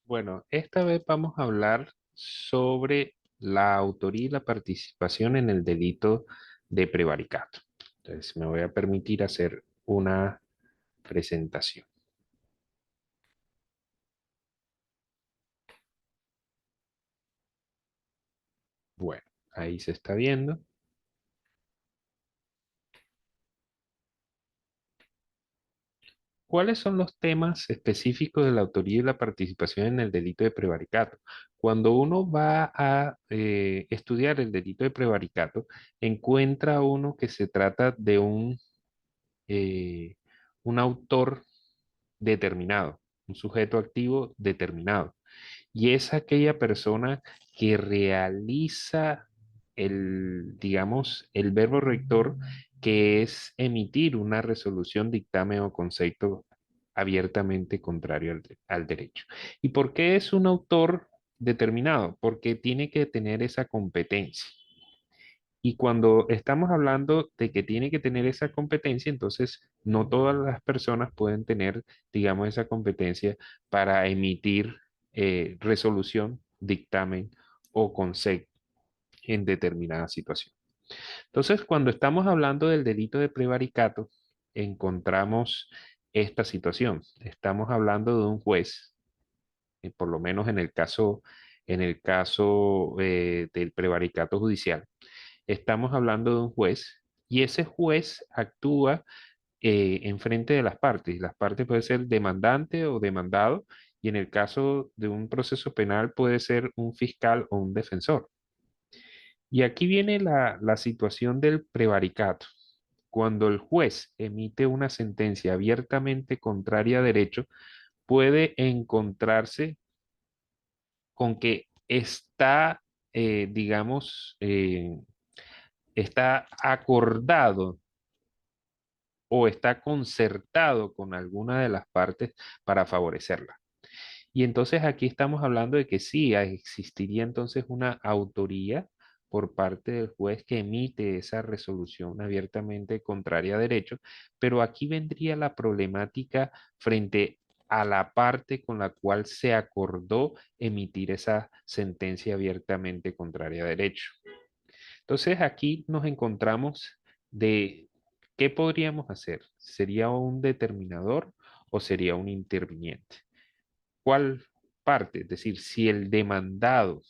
Bueno, esta vez vamos a hablar sobre la autoría y la participación en el delito de prevaricato. Entonces, me voy a permitir hacer una presentación. Bueno, ahí se está viendo. ¿Cuáles son los temas específicos de la autoría y la participación en el delito de prevaricato? Cuando uno va a estudiar el delito de prevaricato, encuentra uno que se trata de un autor determinado, un sujeto activo determinado. Y es aquella persona que realiza digamos, el verbo rector, que es emitir una resolución, dictamen o concepto abiertamente contrario al derecho. ¿Y por qué es un autor determinado? Porque tiene que tener esa competencia. Y cuando estamos hablando de que tiene que tener esa competencia, entonces no todas las personas pueden tener, digamos, esa competencia para emitir resolución, dictamen o concepto en determinada situación. Entonces, cuando estamos hablando del delito de prevaricato, encontramos esta situación. Estamos hablando de un juez, por lo menos en el caso del prevaricato judicial. Estamos hablando de un juez y ese juez actúa en frente de las partes. Las partes puede ser demandante o demandado y en el caso de un proceso penal puede ser un fiscal o un defensor. Y aquí viene la situación del prevaricato. Cuando el juez emite una sentencia abiertamente contraria a derecho, puede encontrarse con que está, digamos, está acordado o está concertado con alguna de las partes para favorecerla. Y entonces aquí estamos hablando de que sí, existiría entonces una autoría por parte del juez que emite esa resolución abiertamente contraria a derecho, pero aquí vendría la problemática frente a la parte con la cual se acordó emitir esa sentencia abiertamente contraria a derecho. Entonces aquí nos encontramos de qué podríamos hacer. ¿Sería un determinador o sería un interviniente? ¿Cuál parte? Es decir, si el demandado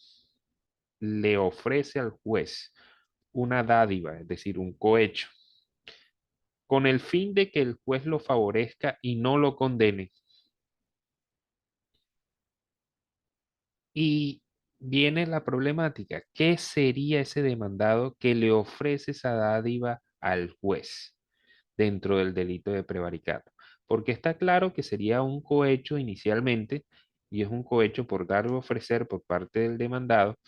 le ofrece al juez una dádiva, es decir, un cohecho, con el fin de que el juez lo favorezca y no lo condene, y viene la problemática, ¿qué sería ese demandado que le ofrece esa dádiva al juez dentro del delito de prevaricato? Porque está claro que sería un cohecho inicialmente, y es un cohecho por dar o ofrecer por parte del demandado,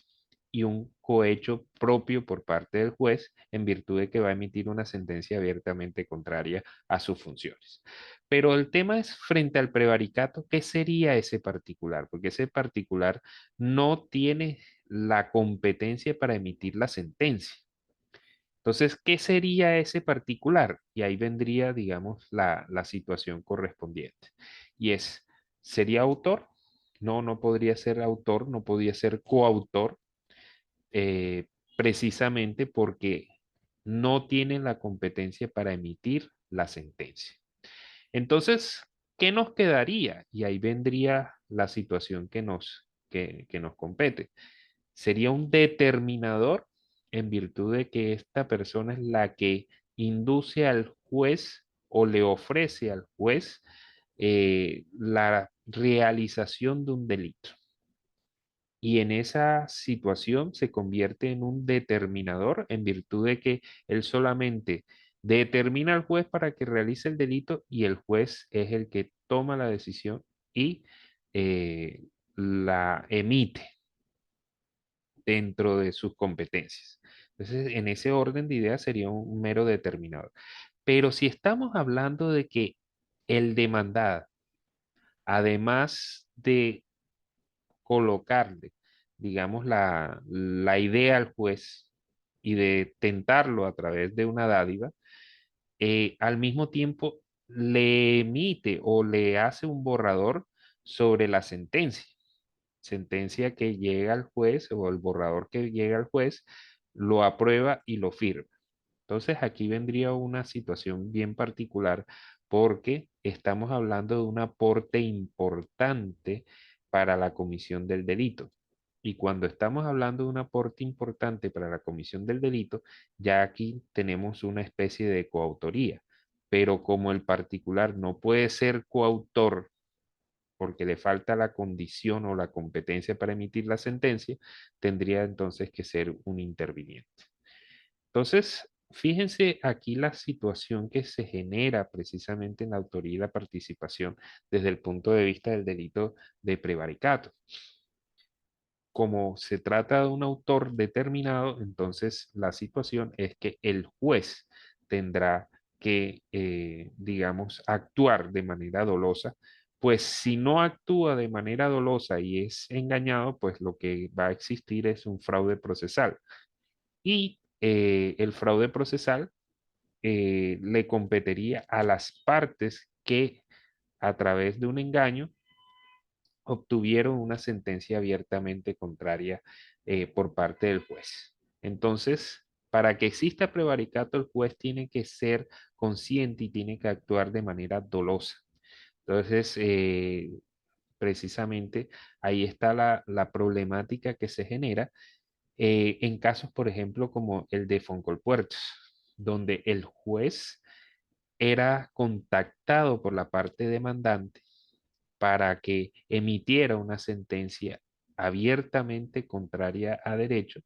y un cohecho propio por parte del juez en virtud de que va a emitir una sentencia abiertamente contraria a sus funciones. Pero el tema es frente al prevaricato, ¿qué sería ese particular? Porque ese particular no tiene la competencia para emitir la sentencia. Entonces, ¿qué sería ese particular? Y ahí vendría, digamos, la situación correspondiente. Y es, ¿sería autor? No, no podría ser autor, no podría ser coautor, eh, precisamente porque no tienen la competencia para emitir la sentencia. Entonces, ¿qué nos quedaría? Y ahí vendría la situación que nos compete. Sería un determinador en virtud de que esta persona es la que induce al juez o le ofrece al juez la realización de un delito. Y en esa situación se convierte en un determinador en virtud de que él solamente determina al juez para que realice el delito y el juez es el que toma la decisión y eh, la emite dentro de sus competencias. Entonces, en ese orden de ideas sería un mero determinador. Pero si estamos hablando de que el demandado, además de colocarle, digamos, la idea al juez y de tentarlo a través de una dádiva, al mismo tiempo le emite o le hace un borrador sobre la sentencia. sentencia que llega al juez o el borrador que llega al juez lo aprueba y lo firma. Entonces aquí vendría una situación bien particular porque estamos hablando de un aporte importante para la comisión del delito. Y cuando estamos hablando de un aporte importante para la comisión del delito, ya aquí tenemos una especie de coautoría. Pero como el particular no puede ser coautor porque le falta la condición o la competencia para emitir la sentencia, tendría entonces que ser un interviniente. Entonces, fíjense aquí la situación que se genera precisamente en la autoría y la participación desde el punto de vista del delito de prevaricato. Como se trata de un autor determinado, entonces la situación es que el juez tendrá que, digamos, actuar de manera dolosa, pues si no actúa de manera dolosa y es engañado, pues lo que va a existir es un fraude procesal. Y el fraude procesal le competiría a las partes que a través de un engaño obtuvieron una sentencia abiertamente contraria por parte del juez. Entonces, para que exista prevaricato, el juez tiene que ser consciente y tiene que actuar de manera dolosa. Entonces, precisamente ahí está la problemática que se genera en casos, por ejemplo, como el de Foncolpuertos, donde el juez era contactado por la parte demandante para que emitiera una sentencia abiertamente contraria a derecho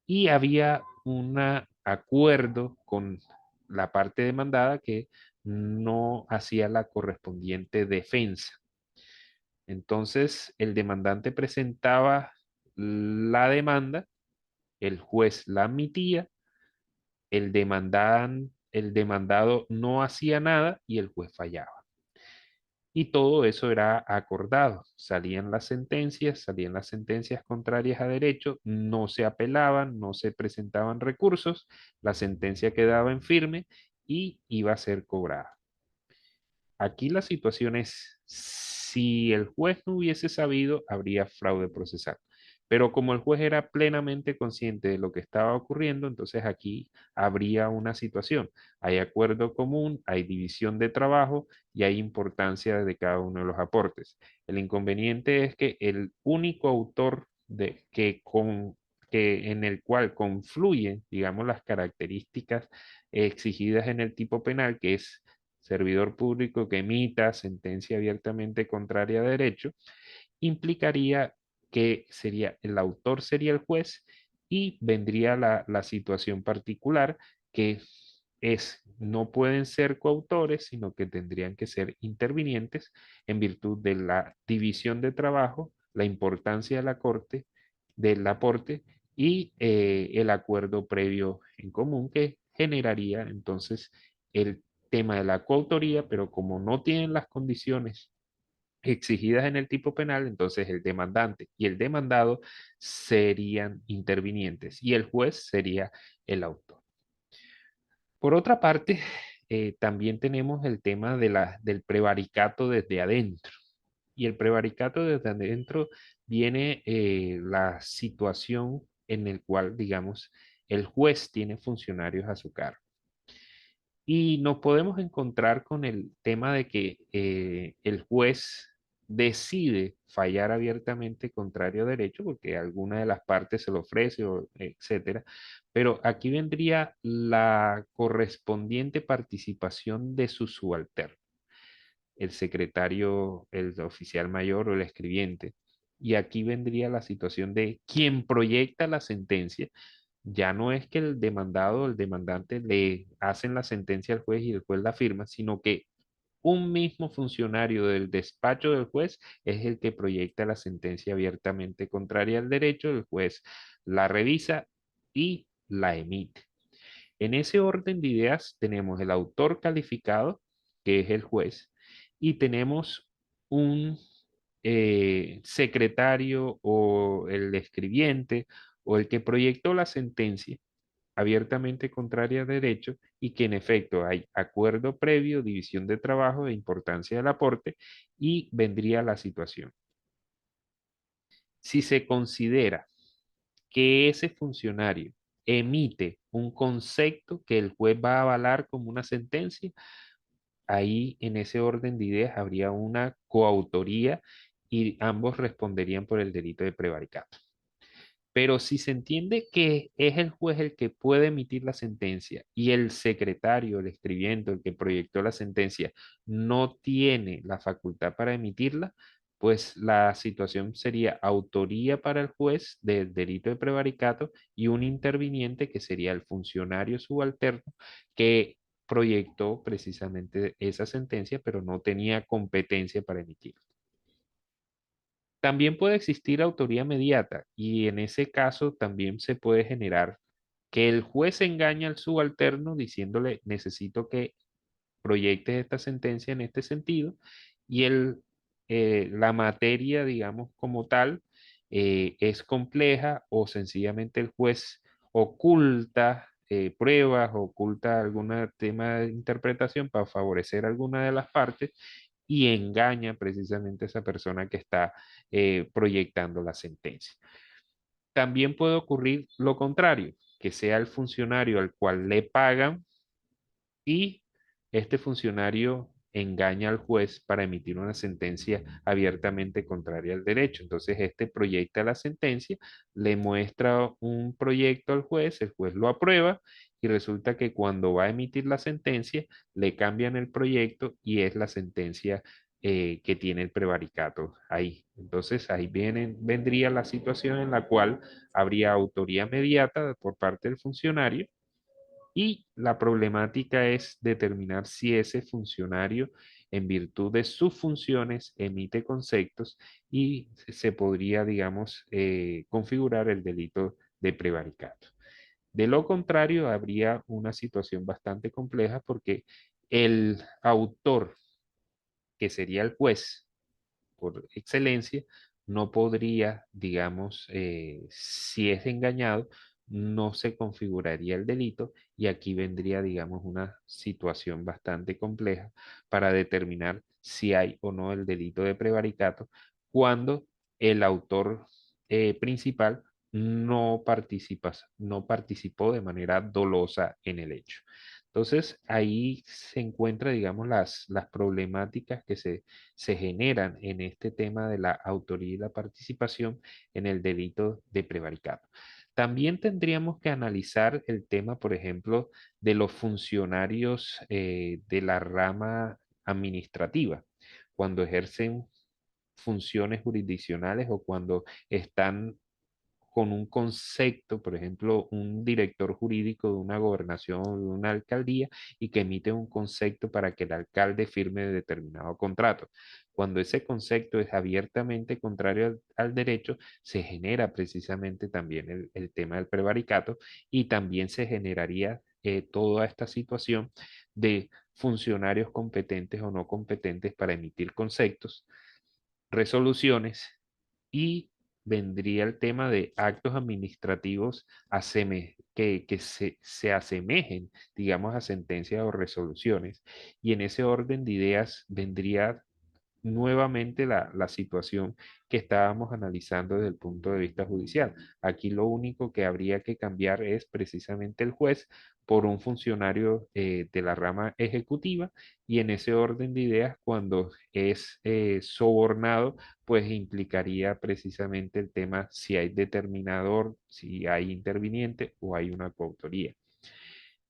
y había un acuerdo con la parte demandada que no hacía la correspondiente defensa. Entonces, el demandante presentaba la demanda, el juez la admitía, el demandado no hacía nada y el juez fallaba. Y todo eso era acordado. Salían las sentencias contrarias a derecho, no se apelaban, no se presentaban recursos, la sentencia quedaba en firme y iba a ser cobrada. Aquí la situación es, si el juez no hubiese sabido, habría fraude procesal. Pero como el juez era plenamente consciente de lo que estaba ocurriendo, entonces aquí habría una situación. Hay acuerdo común, hay división de trabajo y hay importancia de cada uno de los aportes. El inconveniente es que el único autor en el cual confluyen, digamos, las características exigidas en el tipo penal, que es servidor público que emita sentencia abiertamente contraria a derecho, implicaría que sería el autor sería el juez y vendría la situación particular que es, no pueden ser coautores, sino que tendrían que ser intervinientes en virtud de la división de trabajo, la importancia de la corte, del aporte y el acuerdo previo en común que generaría entonces el tema de la coautoría, pero como no tienen las condiciones exigidas en el tipo penal, entonces el demandante y el demandado serían intervinientes y el juez sería el autor. Por otra parte, también tenemos el tema del prevaricato desde adentro. Y el prevaricato desde adentro viene la situación en el cual, digamos, el juez tiene funcionarios a su cargo. Y nos podemos encontrar con el tema de que el juez decide fallar abiertamente contrario a derecho porque alguna de las partes se lo ofrece, o etcétera. Pero aquí vendría la correspondiente participación de su subalterno, el secretario, el oficial mayor o el escribiente. Y aquí vendría la situación de quien proyecta la sentencia ya no es que el demandado o el demandante le hacen la sentencia al juez y el juez la firma, sino que un mismo funcionario del despacho del juez es el que proyecta la sentencia abiertamente contraria al derecho, el juez la revisa y la emite. En ese orden de ideas tenemos el autor calificado, que es el juez, y tenemos un secretario o el escribiente o el que proyectó la sentencia abiertamente contraria a derecho y que en efecto hay acuerdo previo, división de trabajo e importancia del aporte y vendría la situación. Si se considera que ese funcionario emite un concepto que el juez va a avalar como una sentencia, ahí en ese orden de ideas habría una coautoría y ambos responderían por el delito de prevaricato. Pero si se entiende que es el juez el que puede emitir la sentencia y el secretario, el escribiente, el que proyectó la sentencia, no tiene la facultad para emitirla, pues la situación sería autoría para el juez del delito de prevaricato y un interviniente que sería el funcionario subalterno que proyectó precisamente esa sentencia, pero no tenía competencia para emitirla. También puede existir autoría mediata y en ese caso también se puede generar que el juez engaña al subalterno diciéndole necesito que proyectes esta sentencia en este sentido y la materia, digamos, como tal, es compleja o sencillamente el juez oculta pruebas, oculta algún tema de interpretación para favorecer alguna de las partes y engaña precisamente a esa persona que está proyectando la sentencia. También puede ocurrir lo contrario, que sea el funcionario al cual le pagan y este funcionario engaña al juez para emitir una sentencia abiertamente contraria al derecho. Entonces, este proyecta la sentencia, le muestra un proyecto al juez, el juez lo aprueba y resulta que cuando va a emitir la sentencia, le cambian el proyecto y es la sentencia que tiene el prevaricato ahí. Entonces, ahí vendría la situación en la cual habría autoría mediata por parte del funcionario y la problemática es determinar si ese funcionario, en virtud de sus funciones, emite conceptos y se podría, digamos, configurar el delito de prevaricato. De lo contrario, habría una situación bastante compleja porque el autor, que sería el juez, por excelencia, no podría, digamos, si es engañado, no se configuraría el delito y aquí vendría, digamos, una situación bastante compleja para determinar si hay o no el delito de prevaricato cuando el autor principal no participó de manera dolosa en el hecho. Entonces, ahí se encuentra, digamos, las problemáticas que se generan en este tema de la autoría y la participación en el delito de prevaricato. También tendríamos que analizar el tema, por ejemplo, de los funcionarios de la rama administrativa, cuando ejercen funciones jurisdiccionales o cuando están con un concepto, por ejemplo, un director jurídico de una gobernación o de una alcaldía y que emite un concepto para que el alcalde firme determinado contrato. Cuando ese concepto es abiertamente contrario al derecho, se genera precisamente también el tema del prevaricato y también se generaría toda esta situación de funcionarios competentes o no competentes para emitir conceptos, resoluciones y vendría el tema de actos administrativos que se asemejen, digamos, a sentencias o resoluciones. Y en ese orden de ideas vendría nuevamente la situación que estábamos analizando desde el punto de vista judicial. Aquí lo único que habría que cambiar es precisamente el juez por un funcionario de la rama ejecutiva y en ese orden de ideas, cuando es sobornado, pues implicaría precisamente el tema si hay determinador, si hay interviniente o hay una coautoría.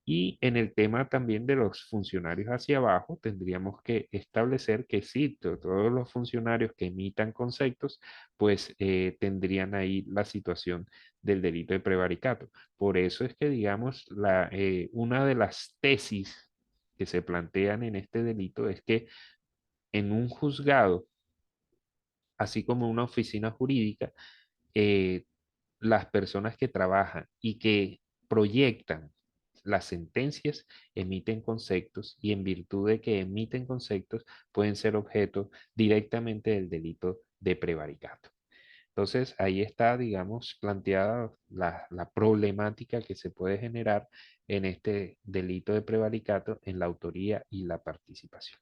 Y en el tema también de los funcionarios hacia abajo, tendríamos que establecer que sí, todos los funcionarios que emitan conceptos, pues tendrían ahí la situación del delito de prevaricato. Por eso es que, digamos, una de las tesis que se plantean en este delito es que en un juzgado, así como una oficina jurídica, eh, las personas que trabajan y que proyectan las sentencias emiten conceptos y en virtud de que emiten conceptos pueden ser objeto directamente del delito de prevaricato. Entonces, ahí está, digamos, planteada la problemática que se puede generar en este delito de prevaricato en la autoría y la participación.